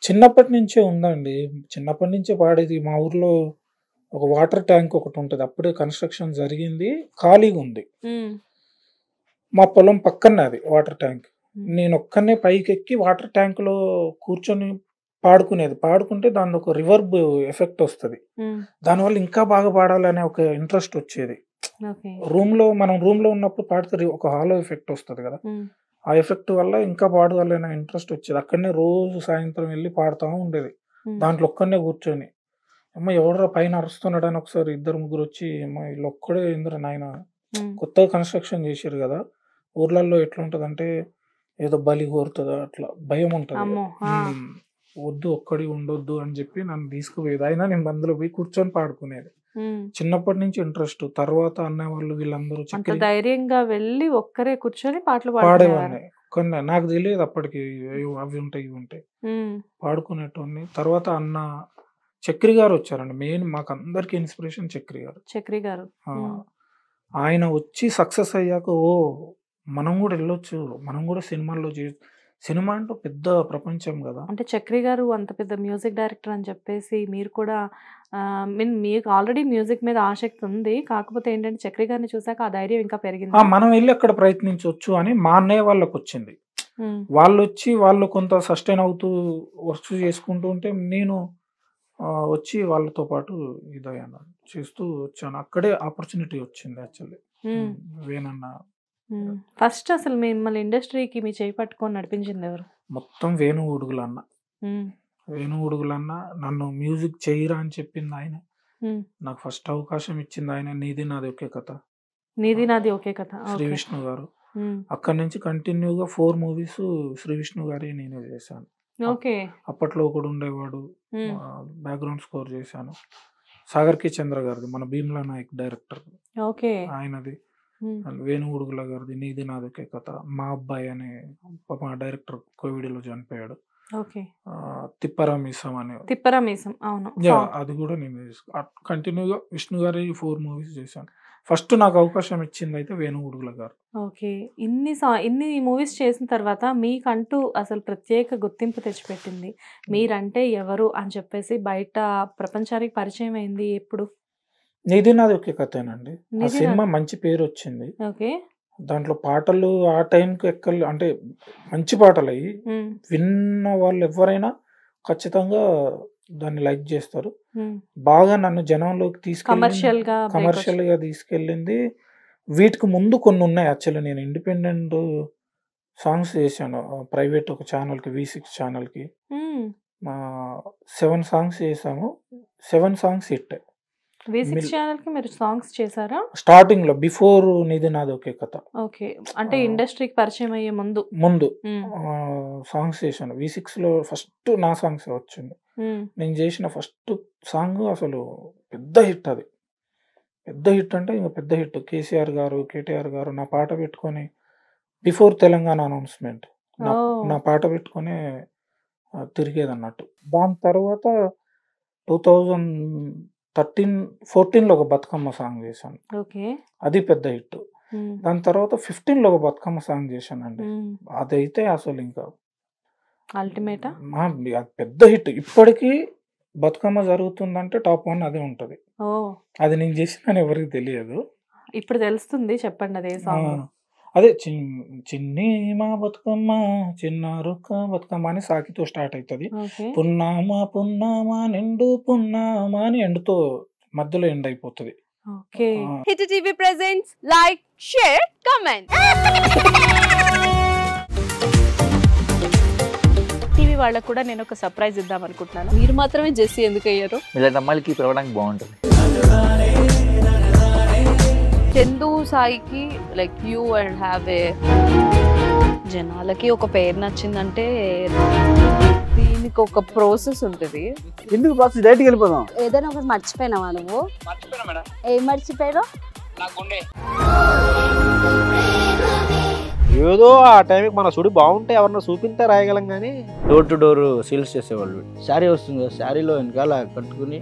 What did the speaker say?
చిన్నప్పటి నుంచే ఉందండి. చిన్నప్పటి నుంచే పాడేది. మా ఊర్లో ఒక వాటర్ ట్యాంక్ ఒకటుంటది. అప్పుడే కన్‌స్ట్రక్షన్ జరిగింది. ఖాళీగుంది. హ్మ్. మా పొలం పక్కనే అది వాటర్ ట్యాంక్. హ్మ్. నేనొక్కడినే పైకెక్కి వాటర్ ట్యాంక్‌లో కూర్చొని పాడుకునేది. పాడుకుంటే దానిదొక రివర్బ్ ఎఫెక్ట్ ఒస్తది. హ్మ్. దానివల్ల ఇంకా బాగా పాడాలనే ఒక ఇంట్రెస్ట్ ఒచ్చేది. ఓకే. మనం రూమ్‌లో ఉన్నప్పుడు పాడితే ఒక హాలో ఎఫెక్ట్ ఒస్తది గదా! హ్మ్. ఆ ఎఫెక్ట్ వల్ల ఇంకా పాడాలనే ఇంట్రెస్ట్ ఒచ్చేది. అక్కడనే రోజు సాయంత్రం ఎళ్లి పాడుతా ఉండేది. హ్మ్. దాంట్లో ఒక్కడినే కూర్చొని. అమ్మ ఎవడురా పైన అరుస్తున్నాడని ఒకసారి ఇద్దరు ముగ్గురొచ్చి, "అమ్మ ఈళ్ళొక్కడే ఏందిరా నాయనా హ్మ్. కొత్తగా కన్‌స్ట్రక్షన్ జేషిర్రు గదా! ఊర్లల్లో ఎట్లుంటదంటే ఏదో బలి కోరుతదా అట్లా భయముంటది." అమ్మో! ఆ! వద్దు ఒక్కడివి ఉండొద్దు అని జెప్పి నన్ను తీసుకుపోయేది. అయినా నేను అందులో పోయి కూర్చొని పాడుకునేది. హ్మ్. చిన్నప్పటి నుంచి ఇంట్రెస్ట్. తర్వాత అన్నయ్య వాళ్ళు వీళ్ళందరూ అంత చక్కెర ధైర్యంగా వెళ్లి ఒక్కరే కూర్చొని పాటలు పాడుకునేవారు. పాడేవాడిని. ఒక్కడినే. నాకు తెలీదు అప్పటికి ఏవో అవి ఉంటాయి, ఇవి ఉంటాయి. హ్మ్. పాడుకునేటోడిని. తర్వాత చక్రి గారొచ్చారండి. మెయిన్ మాకందరికి ఇన్‌స్పిరేషన్ చక్రి గారు. చక్రి గారు. ఆ! హ్మ్. ఆయన వచ్చి సక్సెస్ అయ్యాక ఓహ్! మనం గూడా ఎళ్ళొచ్చు. మనం గూడా సినిమాల్లో సినిమా అంటే పెద్ద ప్రపంచం గదా! అంటే చక్రి గారు అంత పెద్ద మ్యూజిక్ డైరెక్టర్ అని చెప్పేసి మీరు కూడా మీకు ఆల్రెడీ మ్యూజిక్ మీద ఆసక్తి ఉంది. కాకపోతే ఏంటంటే చక్రి గారిని చూసాక ఆ ధైర్యం ఇంకా పెరిగిందా? మనం ఎళ్లి అక్కడ ప్రయత్నించొచ్చు అని మా అన్నయ్య వాళ్ళకొచ్చింది. హ్మ్. వాళ్ళు కొంత సస్టైన్ అవుతూ వర్క్స్ చేసుకుంటూ ఉంటే నేను వచ్చి వాళ్ళతో పాటు ఇదయ్యాను. చేస్తూ వచ్చాను. అక్కడే ఆపర్చునిటీ వచ్చింది యాక్చువల్లీ. హ్మ్. వేణన్న హ్మ్. ఫస్ట్ అసలు మిమ్మల్ని ఇండస్ట్రీకి మీ చేయి పట్టుకొని నడిపించిందెవరు? మొత్తం వేణు ఉడుగులన్న. హ్మ్. వేణు ఉడుగులన్న నన్ను మ్యూజిక్ చెయ్యిరా అని చెప్పిందాయనే. హ్మ్. నాకు ఫస్ట్ అవకాశం ఇచ్చిందాయనే 'నీది నాది ఒకే కథ' 'నీది నాది ఒకే కథ.' శ్రీ ఓకే. విష్ణు గారు. హ్మ్. అక్కడి నుంచి కంటిన్యూగా 4 మూవీస్ శ్రీ విష్ణు గారియి నేనే చేశాను. ఓకే. అప్పట్లో ఒకడుండేవాడు. హ్మ్. బ్యాక్‌గ్రౌండ్ స్కోర్ చేశాను. 'సాగర్ కి చంద్ర' గారిది మన 'భీమ్లా నాయక్' డైరెక్టర్ ఓకే. ఆయనది. హ్మ్. వేణు ఉడుగుల గారిది 'నీది నాది ఒకే కథ'. మా అబ్బాయి అనే పాపం ఆ డైరెక్టర్ కోవిడ్‌లో చనిపోయాడు. ఓకే. 'తిప్పరా మీసం' అని తిప్పరా మీసం. అవును. సాంగ్. అది కూడా నేనే కంటిన్యూగా విష్ణు గారి 4 మూవీస్ చేశాను. ఫస్ట్ నాకు అవకాశం ఇచ్చిందయితే వేణు ఉడుగుల గారు. ఓకే. ఇన్ని మూవీస్ చేసిన తర్వాత మీకంటూ అసలు ప్రత్యేక గుర్తింపు తెచ్చిపెట్టింది. మీరంటే ఎవరు అని చెప్పేసి బయట ప్రపంచానికి పరిచయం అయింది ఎప్పుడు? 'నీది నాది ఒకే కథేనండి.' ఆ 'నీది సినిమా నాది' మంచి పేరొచ్చింది. ఓకే. దాంట్లో పాటలు ఆ టైంకి అంటే మంచి పాటలయి. హ్మ్. విన్న వాళ్ళెవ్వరైనా ఖచ్చితంగా దాన్ని లైక్ జేస్తారు. హ్మ్. బాగా నన్ను జనంలోకి కమర్షియల్‌గా తీసుకెళ్ళింది. వీటికి ముందు కొన్నున్నాయి యాక్చువల్లీ నేను ఇండిపెండెంట్ సాంగ్స్ చేశాను. ప్రైవేట్ ఒక ఛానెల్‌కి 'వి6 ఛానెల్‌కి. హ్మ్. 7 సాంగ్స్ చేశాము. 7 సాంగ్స్ హిట్. V6 ఛానెల్‌కి మీరు సాంగ్స్ చేసారా? స్టార్టింగ్‌లో బిఫోర్ 'నీది నాది ఒకే కథ' ఓకే. అంటే ఇండస్ట్రీకి పరిచయం అయ్యే ముందు. హ్మ్. సాంగ్స్ చేశాను. 'వి6లో' ఫస్ట్ నా సాంగ్సే వచ్చింది. హ్మ్. నేను చేసిన ఫస్ట్ సాంగ్ అసలు పెద్ద హిట్ అది. పెద్ద హిట్ అంటే ఇంక పెద్ద హిట్. కేసీఆర్ గారు, కేటీఆర్ గారు నా పాట పెట్టుకొని బిఫోర్ తెలంగాణ అనౌన్స్‌మెంట్ నా ఓహ్! నా పాట పెట్టుకొనే తిరిగేదన్నట్టు. దాని తర్వాత 2013, 14లో ఒక బతుకమ్మ సాంగ్ చేశాను. ఓకే. అది పెద్ద హిట్. హ్మ్. దాని తర్వాత 15లో ఒక బతుకమ్మ సాంగ్ చేశానండి. హ్మ్. అదైతే అసలింక అల్టిమేటా? అది పెద్ద హిట్. ఇప్పటికి బతుకమ్మ జరుగుతుందంటే టాప్ 1 అదే ఉంటది. ఓహ్! అది నేను చేసినానని ఎవరికీ తెలియదు. ఇప్పుడు తెలుస్తుంది. చెప్పండి అదే ఆ! సాంగ్. అదే చిన్ని మా బతుకమ్మ చిన్నారుక్క బతుకమ్మ అని సాకితో స్టార్ట్ అయితది. ఓకే. పున్నామ పున్నామ నిండు పున్నామ అని ఎండ్‌తో మధ్యలో ఎండ్ అయిపోతది. Okay. Hit TV presents like, share, comment. TV వాళ్ళకు కూడా నేను ఒక సర్ప్రైజ్ ఇద్దాం అనుకుంటున్నాను. మీరు మాత్రమే జెస్సీ ఎందుకు అయ్యారు? ఇలాంటి అమ్మాయిలకి పిలవడానికి బాగుంటుంది. చందు సాయికి like you and have a జనాలకి ఒక పేరు నచ్చిందంటే దీనికి ఒక ప్రాసెస్ ఉంటుంది. ఎందుకు ప్రాసెస్ డైరెక్ట్‌గా వెళ్ళిపోదాం. ఏదైనా ఒకటి మర్చిపోయినావా నువ్వు? మర్చిపోయినా మేడం. ఏం మర్చిపోయావు? నా గుండె. ఏదో ఆ టైంకి మన సుడి బాగుంటే ఎవరన్నా చూపిస్తే రాయగలం కానీ డోర్ టు డోర్ సేల్స్ చేసేవాళ్ళు. శారీ వస్తుంది కదా, శారీలో వెనకాల కట్టుకుని